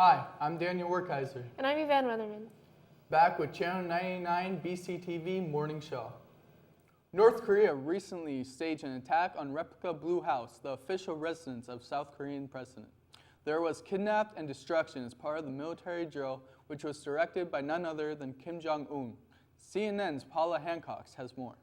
Hi, I'm Daniel Werkheiser. And I'm Yvonne Weatherman. Back with Channel 99 BCTV Morning Show. North Korea recently staged an attack on replica Blue House, the official residence of South Korean president. There was kidnapped and destruction as part of the military drill, which was directed by none other than Kim Jong-un. CNN's Paula Hancock has more.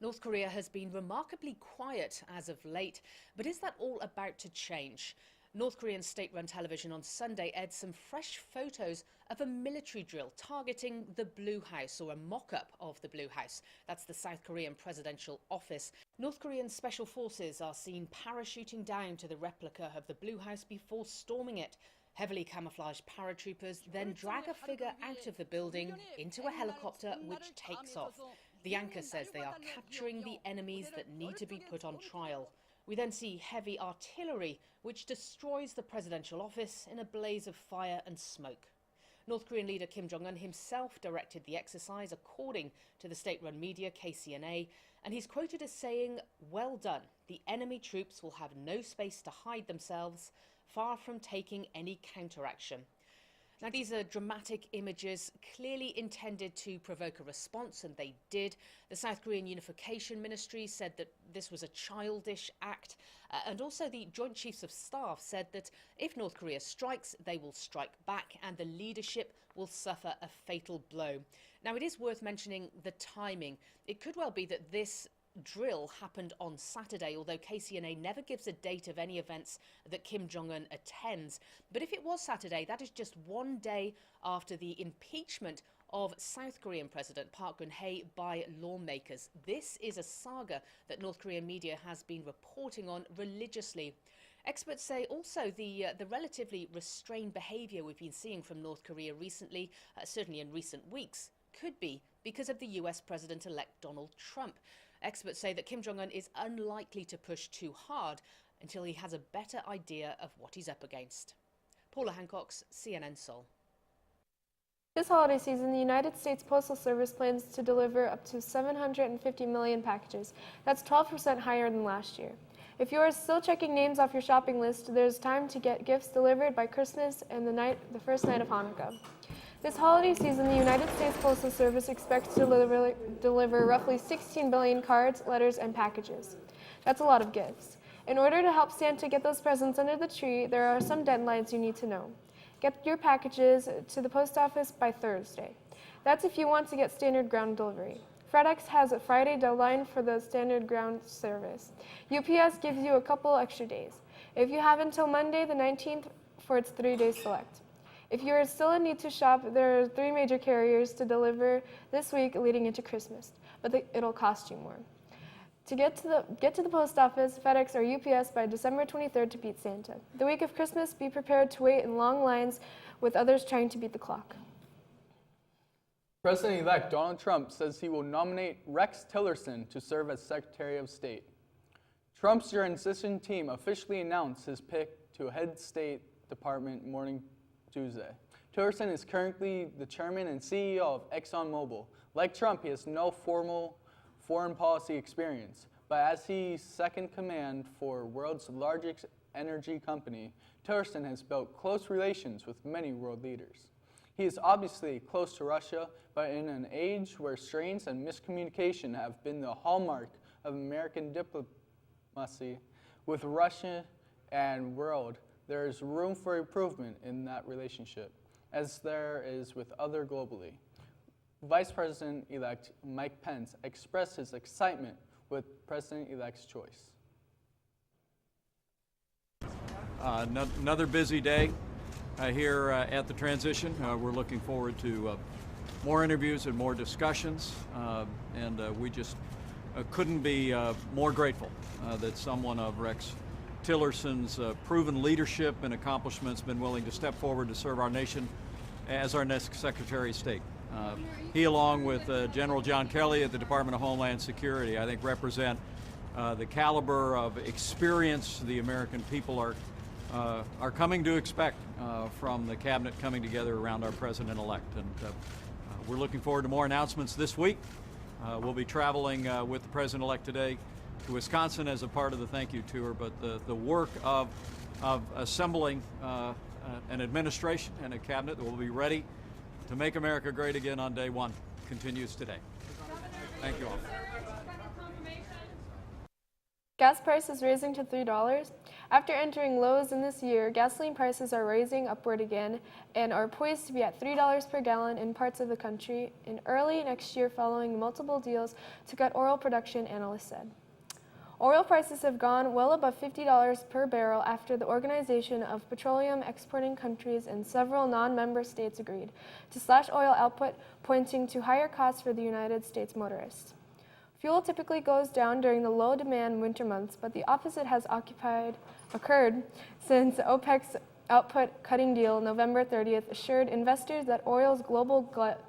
North Korea has been remarkably quiet as of late, but is that all about to change? North Korean state-run television on Sunday aired some fresh photos of a military drill targeting the Blue House, or a mock-up of the Blue House. That's the South Korean presidential office. North Korean special forces are seen parachuting down to the replica of the Blue House before storming it. Heavily camouflaged paratroopers then drag a figure out of the building into a helicopter which takes off. The anchor says they are capturing the enemies that need to be put on trial. We then see heavy artillery, which destroys the presidential office in a blaze of fire and smoke. North Korean leader Kim Jong-un himself directed the exercise, according to the state-run media KCNA, and he's quoted as saying, "Well done. The enemy troops will have no space to hide themselves, far from taking any counteraction." Now, these are dramatic images clearly intended to provoke a response, and they did. The South Korean Unification Ministry said that this was a childish act, and also the Joint Chiefs of Staff said that if North Korea strikes, they will strike back, and the leadership will suffer a fatal blow. Now, it is worth mentioning the timing. It could well be that this drill happened on Saturday, although KCNA never gives a date of any events that Kim Jong-un attends. But if it was Saturday, that is just one day after the impeachment of South Korean President Park Geun-hye by lawmakers. This is a saga that North Korean media has been reporting on religiously. Experts say also the relatively restrained behaviour we've been seeing from North Korea recently, certainly in recent weeks, could be because of the US President-elect Donald Trump. Experts say that Kim Jong-un is unlikely to push too hard until he has a better idea of what he's up against. Paula Hancock, CNN Seoul. This holiday season, the United States Postal Service plans to deliver up to 750 million packages. That's 12% higher than last year. If you are still checking names off your shopping list, there's time to get gifts delivered by Christmas and the first night of Hanukkah. This holiday season, the United States Postal Service expects to deliver roughly 16 billion cards, letters, and packages. That's a lot of gifts. In order to help Santa get those presents under the tree, there are some deadlines you need to know. Get your packages to the post office by Thursday. That's if you want to get standard ground delivery. FedEx has a Friday deadline for the standard ground service. UPS gives you a couple extra days. If you have until Monday the 19th for its 3-day select. If you are still in need to shop, there are 3 major carriers to deliver this week leading into Christmas, but it'll cost you more. To get to the post office, FedEx or UPS by December 23rd to beat Santa. The week of Christmas, be prepared to wait in long lines with others trying to beat the clock. President-elect Donald Trump says he will nominate Rex Tillerson to serve as Secretary of State. Trump's transition team officially announced his pick to head State Department morning Tuesday. Tillerson is currently the chairman and CEO of ExxonMobil. Like Trump, he has no formal foreign policy experience, but as he's second command for world's largest energy company, Tillerson has built close relations with many world leaders. He is obviously close to Russia, but in an age where strains and miscommunication have been the hallmark of American diplomacy with Russia and world, there is room for improvement in that relationship, as there is with other globally. Vice President-elect Mike Pence expressed his excitement with President-elect's choice. Another busy day here at the transition. We're looking forward to more interviews and more discussions, and we just couldn't be more grateful that someone of Rex Tillerson's proven leadership and accomplishments been willing to step forward to serve our nation as our next Secretary of State. He, along with General John Kelly at the Department of Homeland Security, I think represent the caliber of experience the American people are coming to expect from the cabinet coming together around our president-elect. And we're looking forward to more announcements this week. We'll be traveling with the president-elect today to Wisconsin as a part of the thank you tour, but the work of assembling an administration and a cabinet that will be ready to make America great again on day one. Continues today. Thank you all. Gas prices rising to $3. After entering lows in this year, gasoline prices are rising upward again and are poised to be at $3 per gallon in parts of the country in early next year following multiple deals to cut oil production, analysts said. Oil prices have gone well above $50 per barrel after the Organization of Petroleum Exporting Countries and several non-member states agreed to slash oil output, pointing to higher costs for the United States motorists. Fuel typically goes down during the low-demand winter months, but the opposite has occurred since OPEC's output cutting deal November 30th assured investors that oil's global glut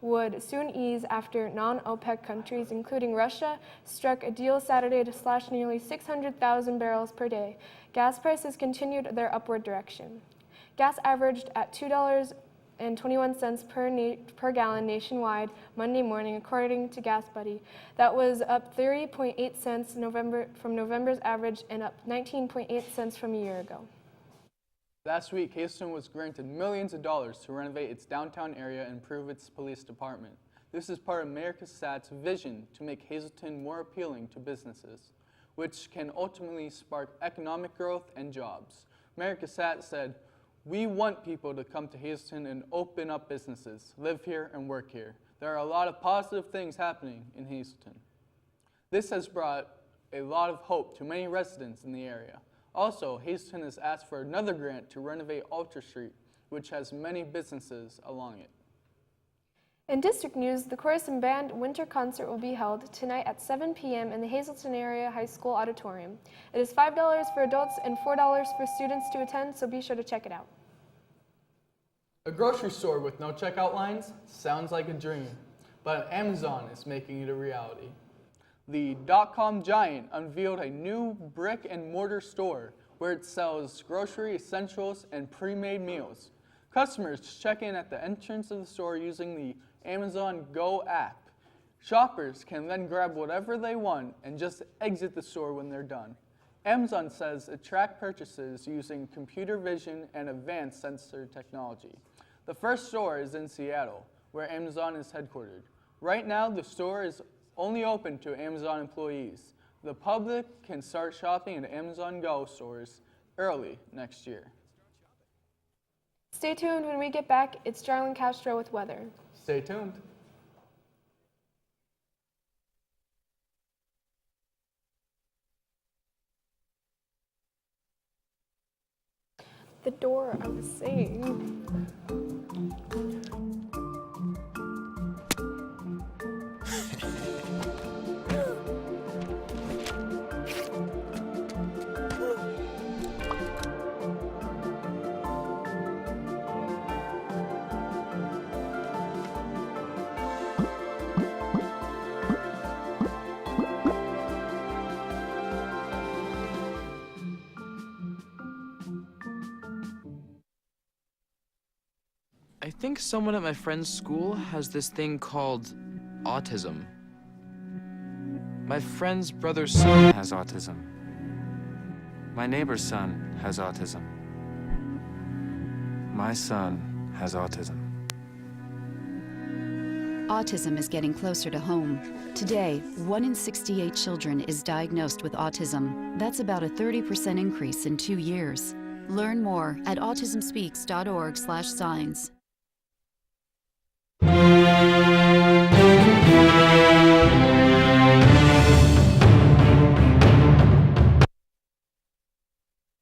would soon ease after non-OPEC countries, including Russia, struck a deal Saturday to slash nearly 600,000 barrels per day. Gas prices continued their upward direction. Gas averaged at $2.21 per gallon nationwide Monday morning, according to Gas Buddy. That was up 30.8 cents from November's average and up 19.8 cents from a year ago. Last week, Hazleton was granted millions of dollars to renovate its downtown area and improve its police department. This is part of Mayor Cassatt's vision to make Hazleton more appealing to businesses, which can ultimately spark economic growth and jobs. Mayor Cassatt said, "We want people to come to Hazleton and open up businesses, live here and work here. There are a lot of positive things happening in Hazleton." This has brought a lot of hope to many residents in the area. Also, Hazleton has asked for another grant to renovate Alter Street, which has many businesses along it. In district news, the Chorus and Band Winter Concert will be held tonight at 7 p.m. in the Hazleton Area High School Auditorium. It is $5 for adults and $4 for students to attend, so be sure to check it out. A grocery store with no checkout lines sounds like a dream, but Amazon is making it a reality. The dot-com giant unveiled a new brick-and-mortar store where it sells grocery essentials and pre-made meals. Customers check in at the entrance of the store using the Amazon Go app. Shoppers can then grab whatever they want and just exit the store when they're done. Amazon says it tracks purchases using computer vision and advanced sensor technology. The first store is in Seattle, where Amazon is headquartered. Right now, the store is only open to Amazon employees. The public can start shopping in Amazon Go stores early next year. Stay tuned when we get back. It's Jarlin Castro with weather. Stay tuned. The door, I was saying. I think someone at my friend's school has this thing called autism. My friend's brother's son has autism. My neighbor's son has autism. My son has autism. Autism is getting closer to home. Today, 1 in 68 children is diagnosed with autism. That's about a 30% increase in 2 years. Learn more at autismspeaks.org/signs.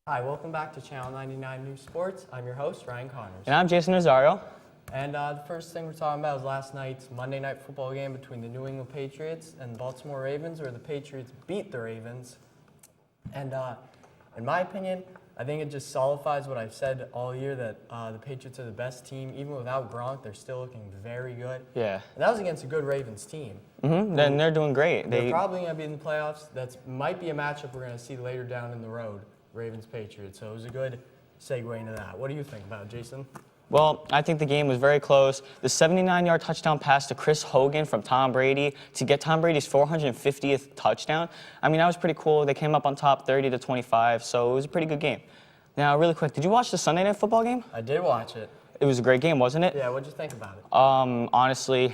Hi, welcome back to Channel 99 News Sports. I'm your host, Ryan Connors. And I'm Jason Rosario. And the first thing we're talking about is last night's Monday Night Football game between the New England Patriots and the Baltimore Ravens, where the Patriots beat the Ravens. And in my opinion, I think it just solidifies what I've said all year, that the Patriots are the best team. Even without Gronk, they're still looking very good. Yeah. And that was against a good Ravens team. Then they're doing great. They're probably going to be in the playoffs. That might be a matchup we're going to see later down in the road, Ravens-Patriots. So it was a good segue into that. What do you think about it, Jason? Well, I think the game was very close. The 79-yard touchdown pass to Chris Hogan from Tom Brady to get Tom Brady's 450th touchdown. I mean, that was pretty cool. They came up on top 30-25, so it was a pretty good game. Now, really quick, did you watch the Sunday Night Football game? I did watch it. It was a great game, wasn't it? Yeah, what'd you think about it? Honestly,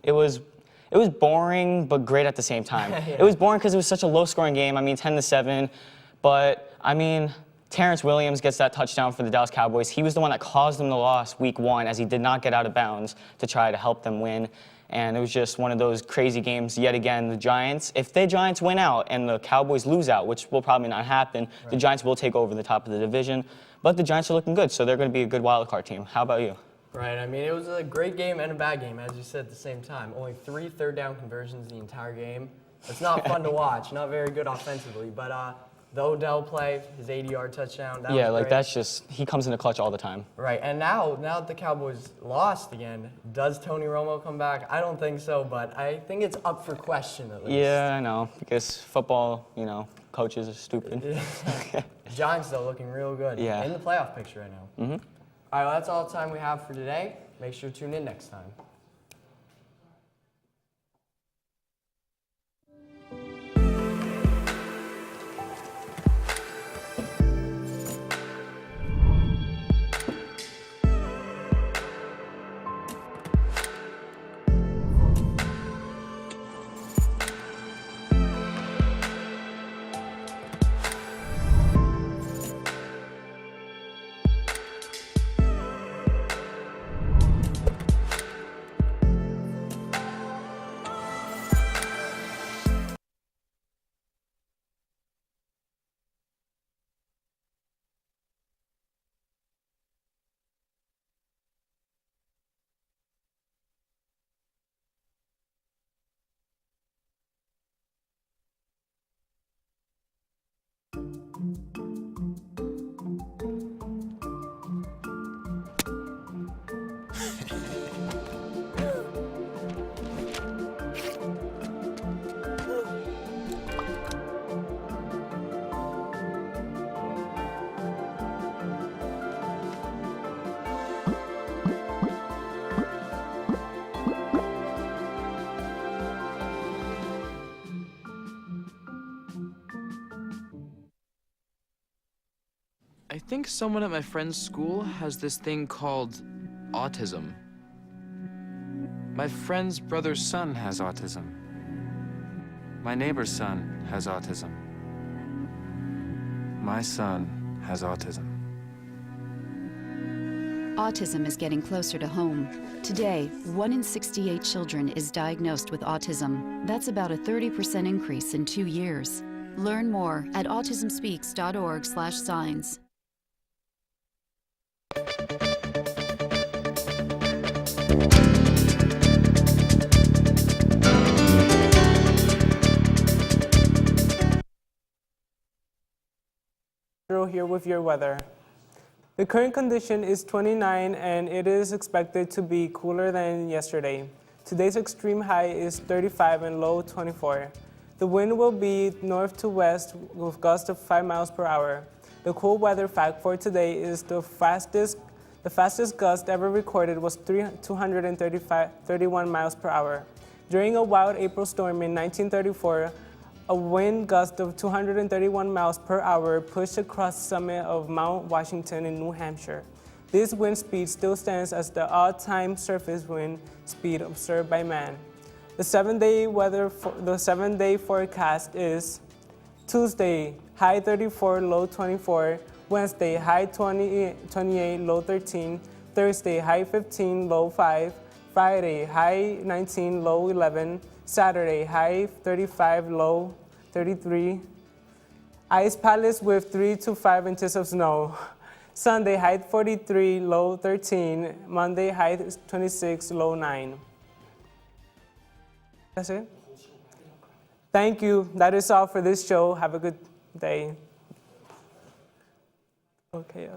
it was boring, but great at the same time. Yeah. It was boring because it was such a low-scoring game. I mean, 10-7, but I mean, Terrence Williams gets that touchdown for the Dallas Cowboys. He was the one that caused them the loss week 1, as he did not get out of bounds to try to help them win. And it was just one of those crazy games yet again. The Giants, if the Giants win out and the Cowboys lose out, which will probably not happen, the Giants will take over the top of the division. But the Giants are looking good, so they're going to be a good wild card team. How about you? Right, I mean, it was a great game and a bad game, as you said, at the same time. Only 3 third-down conversions the entire game. It's not fun to watch, not very good offensively, but the Odell play, his 80-yard touchdown, that was Yeah, like great. that's just, he comes in the clutch all the time. Right, and now that the Cowboys lost again, does Tony Romo come back? I don't think so, but I think it's up for question at least. Yeah, I know, because football, coaches are stupid. The Giants, though, looking real good. Yeah. In the playoff picture right now. Mm-hmm. All right, well, that's all the time we have for today. Make sure to tune in next time. I think someone at my friend's school has this thing called autism. My friend's brother's son has autism. My neighbor's son has autism. My son has autism. Autism is getting closer to home. Today, 1 in 68 children is diagnosed with autism. That's about a 30% increase in 2 years. Learn more at autismspeaks.org/signs. Here with your weather. The current condition is 29 and it is expected to be cooler than yesterday. Today's extreme high is 35 and low 24. The wind will be north to west with gusts of 5 miles per hour. The cool weather fact for today is the fastest gust ever recorded was 231 miles per hour. During a wild April storm in 1934, a wind gust of 231 miles per hour pushed across the summit of Mount Washington in New Hampshire. This wind speed still stands as the all-time surface wind speed observed by man. The 7-day forecast is Tuesday, high 34, low 24. Wednesday, high 28, low 13. Thursday, high 15, low 5. Friday, high 19, low 11. Saturday, high 35, low 33. Ice Palace with 3 to 5 inches of snow. Sunday, high 43, low 13. Monday, high 26, low 9. That's it? Thank you. That is all for this show. Have a good day. Okay.